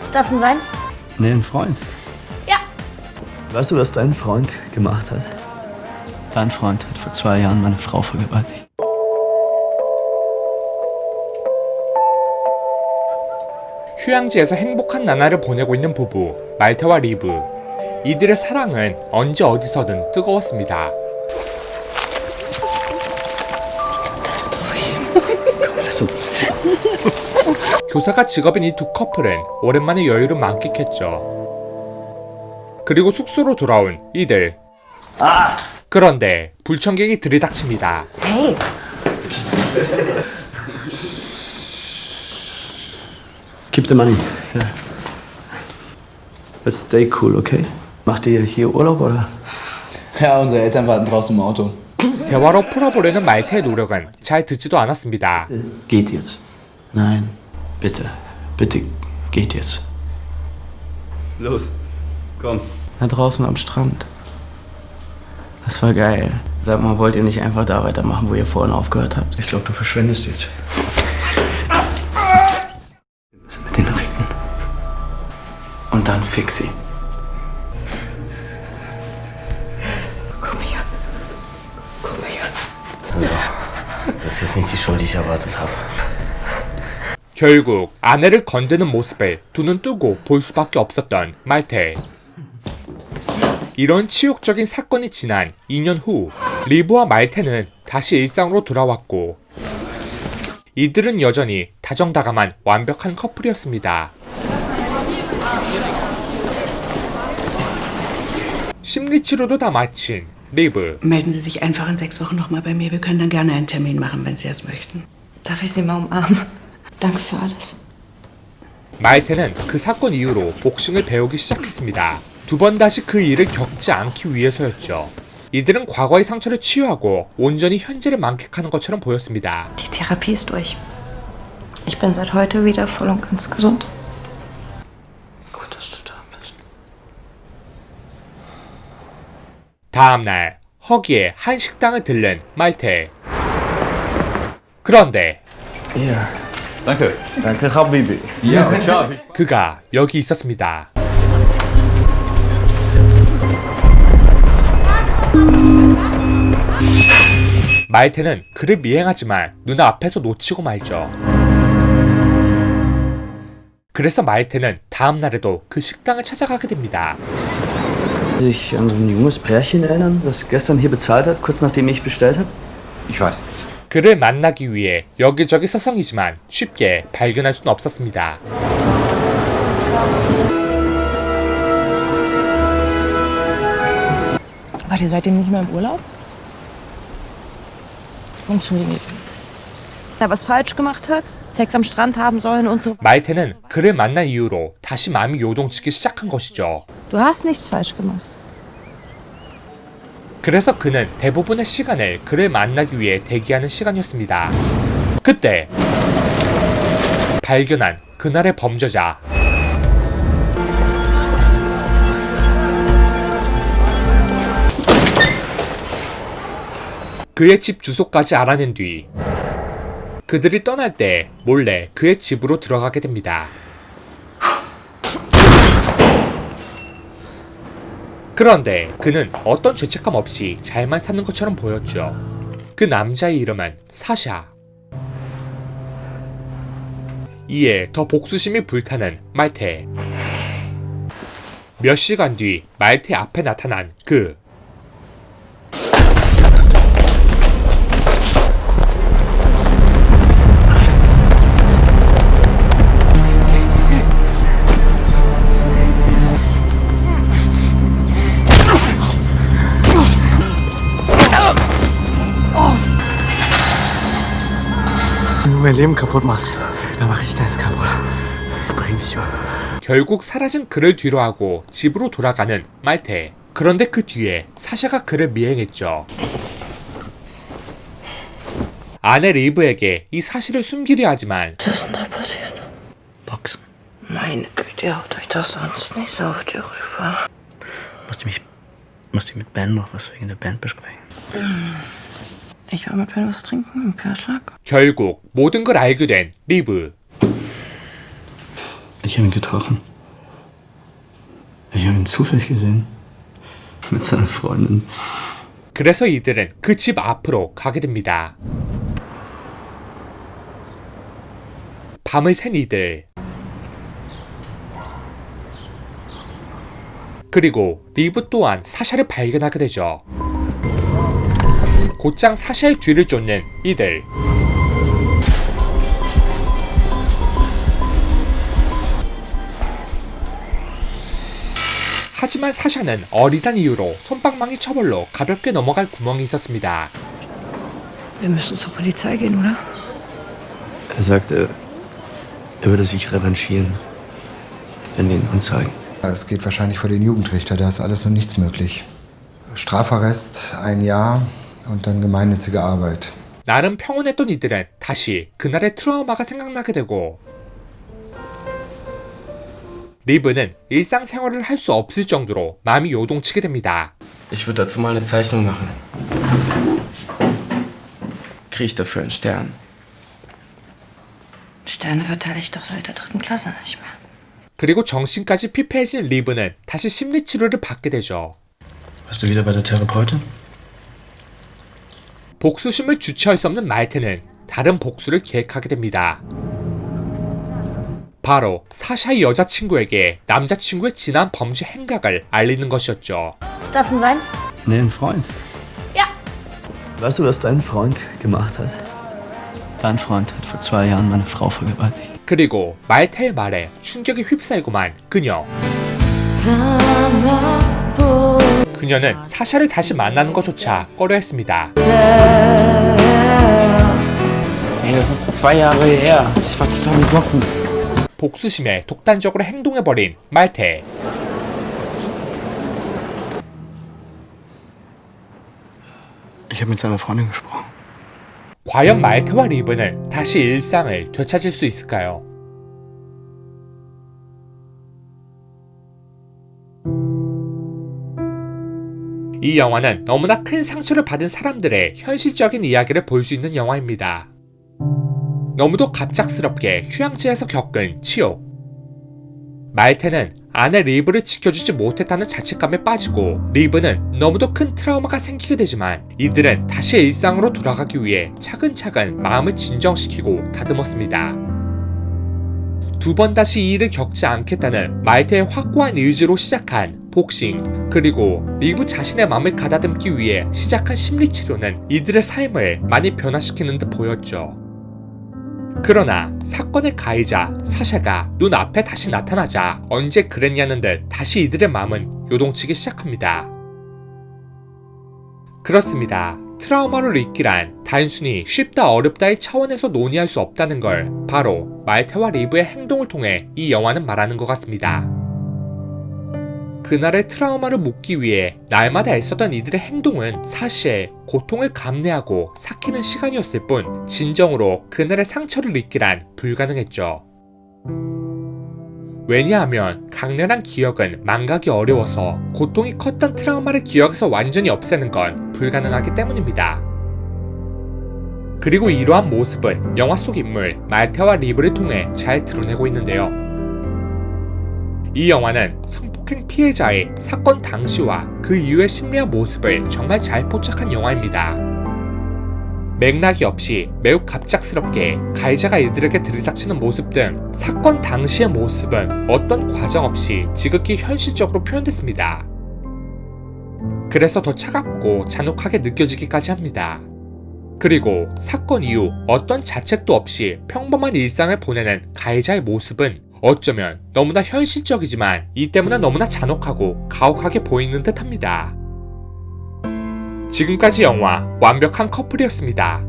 Was darf's denn sein? Nee, ein Freund. Ja. Weißt du, was dein Freund gemacht hat? Dein Freund hat vor 2 Jahren meine Frau vergewaltigt. 휴양지에서 행복한 나날을 보내고 있는 부부 말테와 리브. 이들의 사랑은 언제 어디서든 뜨거웠습니다. 교사가 직업인 이 두 커플은 오랜만에 여유를 만끽했죠. 그리고 숙소로 돌아온 이들. 그런데 불청객이 들이닥칩니다. Hey. Keep the money. Yeah. But stay cool, okay? Macht ihr hier Urlaub, oder? Ja, unsere Eltern warten draußen im Auto. 대화로 풀어보려는 말테의 노력은 잘 듣지도 않았습니다. Geht jetzt. Nein. Bitte. Bitte geht jetzt. Los, komm. Da draußen am Strand. Das war geil. Sag mal, wollt ihr nicht einfach da weitermachen, wo ihr vorhin aufgehört habt? Ich glaube, du verschwendest jetzt. Mit den Rücken. Und dann fix sie. Guck mich an. Guck mich an. Also, das ist jetzt nicht die Schuld, die ich erwartet habe. 결국 아내를 건드는 모습을 두 눈 뜨고 볼 수밖에 없었던 말테. 이런 치욕적인 사건이 지난 2년 후 리브와 말테는 다시 일상으로 돌아왔고 이들은 여전히 다정다감한 완벽한 커플이었습니다. 심리치료도 다 마친 리브. Melden Sie sich einfach in 6 Wochen nochmal bei mir. Wir können dann gerne einen Termin machen, wenn Sie es möchten. Darf ich Sie mal umarmen? Danke für alles. 말테는 그 사건 이후로 복싱을 배우기 시작했습니다. 2번 다시 그 일을 겪지 않기 위해서였죠. 이들은 과거의 상처를 치유하고 온전히 현재를 만끽하는 것처럼 보였습니다. Die Therapie ist durch. Ich bin seit heute wieder voll und ganz gesund. Gut, dass du da bist. 다음날 허기에 한 식당을 들른 말테. 그런데 Ja. Danke. Danke, Habibi. Ja, ciao. 그가 여기 있었습니다. 말테는 그를 미행하지만 눈앞에서 놓치고 말죠. 그래서 말테는 다음 날에도 그 식당을 찾아가게 됩니다. Sich an so ein junges Pärchen erinnern, das gestern hier bezahlt hat, kurz nachdem ich bestellt habe? Ich weiß nicht. 그를 만나기 위해 여기저기 서성이지만 쉽게 발견할 수는 없었습니다. Wart ihr seitdem nicht mehr im Urlaub? Entschuldigung. Er was falsch gemacht hat? Sex am Strand haben sollen und so. 말테는 그를 만난 이후로 다시 마음이 요동치기 시작한 것이죠. Du hast nichts falsch gemacht. 그래서 그는 대부분의 시간을 그를 만나기 위해 대기하는 시간이었습니다. 그때 발견한 그날의 범죄자. 그의 집 주소까지 알아낸 뒤 그들이 떠날 때 몰래 그의 집으로 들어가게 됩니다. 그런데 그는 어떤 죄책감 없이 잘만 사는 것처럼 보였죠. 그 남자의 이름은 사샤. 이에 더 복수심이 불타는 말테. 몇 시간 뒤 말테 앞에 나타난 그. Wenn du mein Leben kaputt machst, dann mach ich deins kaputt. Bring dich um. 결국 사라진 그를 뒤로하고 집으로 돌아가는 말테. 그런데 그 뒤에 사샤가 그를 미행했죠. 아내 리브에게 이 사실을 숨기려 하지만 Was ist denn da passiert? Boxen. Meine Güte, ihr haut euch das sonst nicht so auf die rüber. Musste mit Ben noch was wegen der Band besprechen. Ich war mit Ben was trinken im Kühlschrank. 결국 모든 걸 알게 된 리브. Ich habe ihn getroffen. ihn zufällig gesehen. Mit seiner Freundin. 그래서 이들은 그 집 앞으로 가게 됩니다. 밤을 샌 이들. 그리고 리브 또한 사샤를 발견하게 되죠. 곧장 사샤의 뒤를 쫓는 이들. 하지만 사샤는 어리단 이유로 솜방망이 처벌로 가볍게 넘어갈 구멍이 있었습니다. Wir müssen zur Polizei gehen, oder? Er sagte, er würde sich revanchieren, wenn wir ihn anzeigen. Es geht wahrscheinlich vor den Jugendrichter, da ist alles und nichts möglich. Strafarrest 1 Jahr und dann gemeinnützige Arbeit. 나름 평온했던 이들은 다시 그날의 트라우마가 생각나게 되고 리브는 일상생활을 할 수 없을 정도로 마음이 요동치게 됩니다. Ich würde dazu mal eine Zeichnung machen. Kriege ich dafür einen Stern? Sterne verteile ich doch seit der 3. Klasse nicht mehr. 그리고 정신까지 피폐해진 리브는 다시 심리치료를 받게 되죠. Warst du wieder bei der Therapeutin? 복수심을 주체할 수 없는 말테는 다른 복수를 계획하게 됩니다. 바로 사샤의 여자친구에게 남자친구의 지난 범죄 행각을 알리는 것이었죠. Was darf denn sein? Nee, ein Freund. Ja. Weißt du, was dein Freund gemacht hat? Dein Freund hat vor 2 Jahren meine Frau vergewaltigt. 그리고 말테의 말에 충격에 휩싸이고만 그녀는 사샤를 다시 만나는 것조차 꺼려했습니다. Ey, das ist 2 Jahre her. Ich war total besoffen. 복수심에 독단적으로 행동해버린 말테. Ich habe mit seiner Freundin gesprochen. 과연 말테와 리브는 다시 일상을 되찾을 수 있을까요? 이 영화는 너무나 큰 상처를 받은 사람들의 현실적인 이야기를 볼 수 있는 영화입니다. 너무도 갑작스럽게 휴양지에서 겪은 치욕. 말테는 아내 리브를 지켜주지 못했다는 자책감에 빠지고 리브는 너무도 큰 트라우마가 생기게 되지만 이들은 다시 일상으로 돌아가기 위해 차근차근 마음을 진정시키고 다듬었습니다. 2번 다시 이 일을 겪지 않겠다는 말테의 확고한 의지로 시작한 복싱, 그리고 리브 자신의 마음을 가다듬기 위해 시작한 심리치료는 이들의 삶을 많이 변화시키는 듯 보였죠. 그러나 사건의 가해자 사샤가 눈앞에 다시 나타나자 언제 그랬냐는 듯 다시 이들의 마음은 요동치기 시작합니다. 그렇습니다. 트라우마를 잊기란 단순히 쉽다 어렵다의 차원에서 논의할 수 없다는 걸 바로 말테와 리브의 행동을 통해 이 영화는 말하는 것 같습니다. 그날의 트라우마를 묻기 위해 날마다 애썼던 이들의 행동은 사실 고통을 감내하고 삭히는 시간이었을 뿐 진정으로 그날의 상처를 잊기란 불가능했죠. 왜냐하면 강렬한 기억은 망각이 어려워서 고통이 컸던 트라우마를 기억에서 완전히 없애는 건 불가능하기 때문입니다. 그리고 이러한 모습은 영화 속 인물 말테와 리브를 통해 잘 드러내고 있는데요. 이 영화는 성폭행 피해자의 사건 당시와 그 이후의 심리학 모습을 정말 잘 포착한 영화입니다. 맥락이 없이 매우 갑작스럽게 가해자가 이들에게 들이닥치는 모습 등 사건 당시의 모습은 어떤 과정 없이 지극히 현실적으로 표현됐습니다. 그래서 더 차갑고 잔혹하게 느껴지기까지 합니다. 그리고 사건 이후 어떤 자책도 없이 평범한 일상을 보내는 가해자의 모습은 어쩌면 너무나 현실적이지만 이 때문에 너무나 잔혹하고 가혹하게 보이는 듯합니다. 지금까지 영화 완벽한 커플이었습니다.